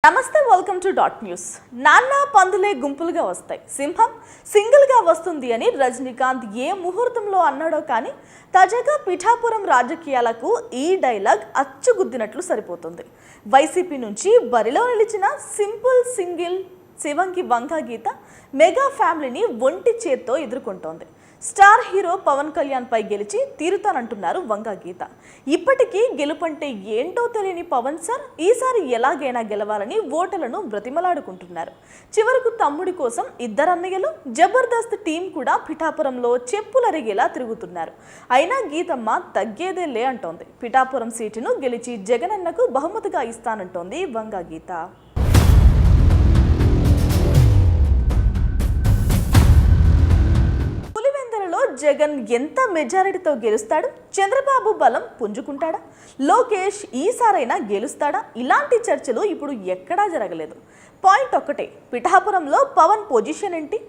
నమస్తే, welcome to dot news. నాన్న పందులే గుంపులుగా వస్తాయి, సింహం సింగిల్గా వస్తుంది అని రజనీకాంత్ ఏ ముహూర్తంలో అన్నాడో కానీ తాజాగా పిఠాపురం రాజకీయాలకు ఈ డైలాగ్ అచ్చుగుద్దినట్లు సరిపోతుంది. వైసీపీ నుంచి బరిలో నిలిచిన సింగిల్ శివంగి వంగా గీత మెగా ఫ్యామిలీని ఒంటి చేత్తో ఎదుర్కొంటోంది. స్టార్ హీరో పవన్ కళ్యాణ్ పై గెలిచి తీరుతానంటున్నారు వంగా గీత. ఇప్పటికీ గెలుపంటే ఏంటో తెలియని పవన్ సార్ ఈసారి ఎలాగైనా గెలవాలని ఓటర్లను బ్రతిమలాడుకుంటున్నారు. చివరకు తమ్ముడి కోసం ఇద్దరన్నయ్యలు జబర్దస్త్ టీం కూడా పిఠాపురంలో చెప్పులరిగేలా తిరుగుతున్నారు. అయినా గీతమ్మ తగ్గేదే లే అంటోంది. పిఠాపురం సీటును గెలిచి జగనన్నకు బహుమతిగా ఇస్తానంటోంది వంగా గీత. జగన్ ఎంత మెజారిటీతో గెలుస్తాడు? చంద్రబాబు బలం పుంజుకుంటాడా? లోకేష్ ఈసారైనా గెలుస్తాడా? ఇలాంటి చర్చలు ఇప్పుడు ఎక్కడా జరగలేదు. పాయింట్ ఒక్కటే, పిఠాపురంలో పవన్ పొజిషన్ ఏంటి?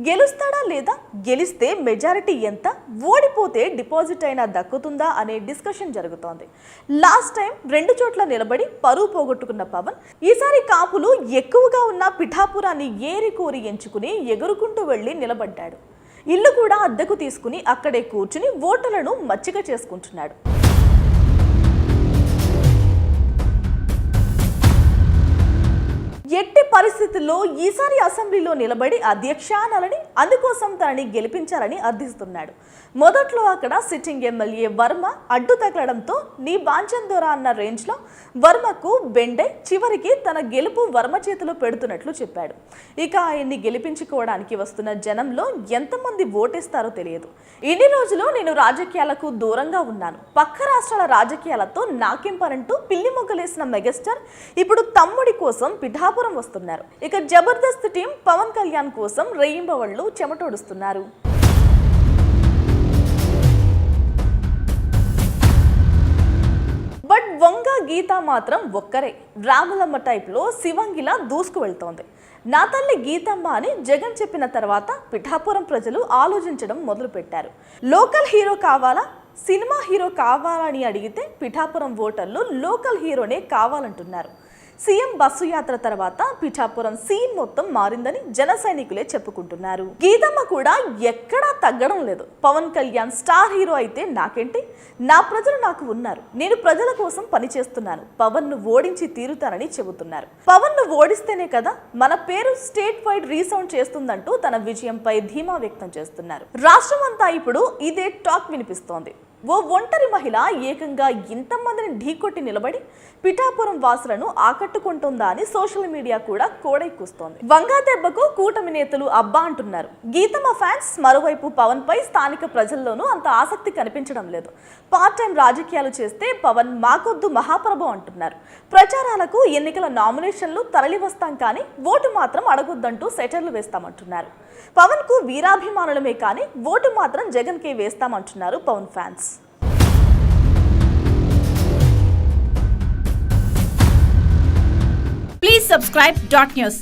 గెలుస్తాడా లేదా? గెలిస్తే మెజారిటీ ఎంత? ఓడిపోతే డిపాజిట్ అయినా దక్కుతుందా అనే డిస్కషన్ జరుగుతోంది. లాస్ట్ టైం 2 చోట్ల నిలబడి పరువు పోగొట్టుకున్న పవన్ ఈసారి కాపులు ఎక్కువగా ఉన్న పిఠాపురాన్ని ఏరికోరి ఎంచుకుని ఎగురుకుంటూ వెళ్లి నిలబడ్డాడు. ఇల్లు కూడా అద్దెకు తీసుకుని అక్కడే కూర్చుని ఓటర్లను మచ్చిక చేసుకుంటున్నాడు. ఎట్టి పరిస్థితుల్లో ఈసారి అసెంబ్లీలో నిలబడి అధ్యక్షానాలని, అందుకోసం తనని గెలిపించాలని అర్థిస్తున్నాడు. మొదట్లో అక్కడ సిట్టింగ్ ఎమ్మెల్యే వర్మ అడ్డు తగలడంతో నీ బాంచందోరా అన్న రేంజ్లో వర్మకు బెండై చివరికి తన గెలుపు వర్మ చేతిలో పెడుతున్నట్లు చెప్పాడు. ఇక ఆయన్ని గెలిపించుకోవడానికి వస్తున్న జనంలో ఎంతమంది ఓటేస్తారో తెలియదు. ఇన్ని రోజులు నేను రాజకీయాలకు దూరంగా ఉన్నాను, పక్క రాష్ట్రాల రాజకీయాలతో నాకేం పనంటూ పిల్లి మొగ్గలేసిన మెగాస్టార్ ఇప్పుడు తమ్ముడి కోసం పిఠాపురం వస్తున్నారు. ఇక జబర్దస్త్ టీం పవన్ కళ్యాణ్ కోసం రేయింబవళ్లు చెమటోడుస్తున్నారు. బట్ వంగా గీత మాత్రం ఒక్కరే. రాములమ్మ టైప్లో శివంగిలా దూసుకు వెళ్తోంది. నా తల్లి గీతమ్మ అని జగన్ చెప్పిన తర్వాత పిఠాపురం ప్రజలు ఆలోచించడం మొదలుపెట్టారు. లోకల్ హీరో కావాలా, సినిమా హీరో కావాలా అని అడిగితే పిఠాపురం ఓటర్లు లోకల్ హీరోనే కావాలంటున్నారు. సీఎం బస్సు యాత్ర తర్వాత పిఠాపురం సీన్ మొత్తం మారిందని జన సైనికులే చెప్పుకుంటున్నారు. గీతమ్మ కూడా ఎక్కడా తగ్గడం లేదు. పవన్ కళ్యాణ్ స్టార్ హీరో అయితే నాకేంటి, నా ప్రజలు నాకు ఉన్నారు, నేను ప్రజల కోసం పనిచేస్తున్నాను, పవన్ ను ఓడించి తీరుతానని చెబుతున్నారు. పవన్ ను ఓడిస్తేనే కదా మన పేరు స్టేట్ వైడ్ రీసౌండ్ చేస్తుందంటూ తన విజయంపై ధీమా వ్యక్తం చేస్తున్నారు. రాష్ట్రం అంతా ఇప్పుడు ఇదే టాక్ వినిపిస్తోంది. ఓ ఒంటరి మహిళ ఏకంగా ఇంతమందిని ఢీకొట్టి నిలబడి పిఠాపురం వాసులను ఆకట్టుకుంటుందా అని సోషల్ మీడియా కూడా కోడెక్కుస్తోంది. వంగా దెబ్బకు కూటమి నేతలు అబ్బా అంటున్నారు. గీతమ్మ ఫ్యాన్స్ మరోవైపు పవన్ పై స్థానిక ప్రజల్లోనూ అంత ఆసక్తి కనిపించడం లేదు. పార్ట్ టైం రాజకీయాలు చేస్తే పవన్ మాకొద్దు మహాప్రభు అంటున్నారు. ప్రచారాలకు ఎన్నికల నామినేషన్లు తరలి వస్తాం కానీ ఓటు మాత్రం అడగొద్దంటూ సెటర్లు వేస్తామంటున్నారు. పవన్ కు వీరాభిమానులమే కానీ ఓటు మాత్రం జగన్ కే వేస్తామంటున్నారు Pawan fans. Please subscribe Dot News.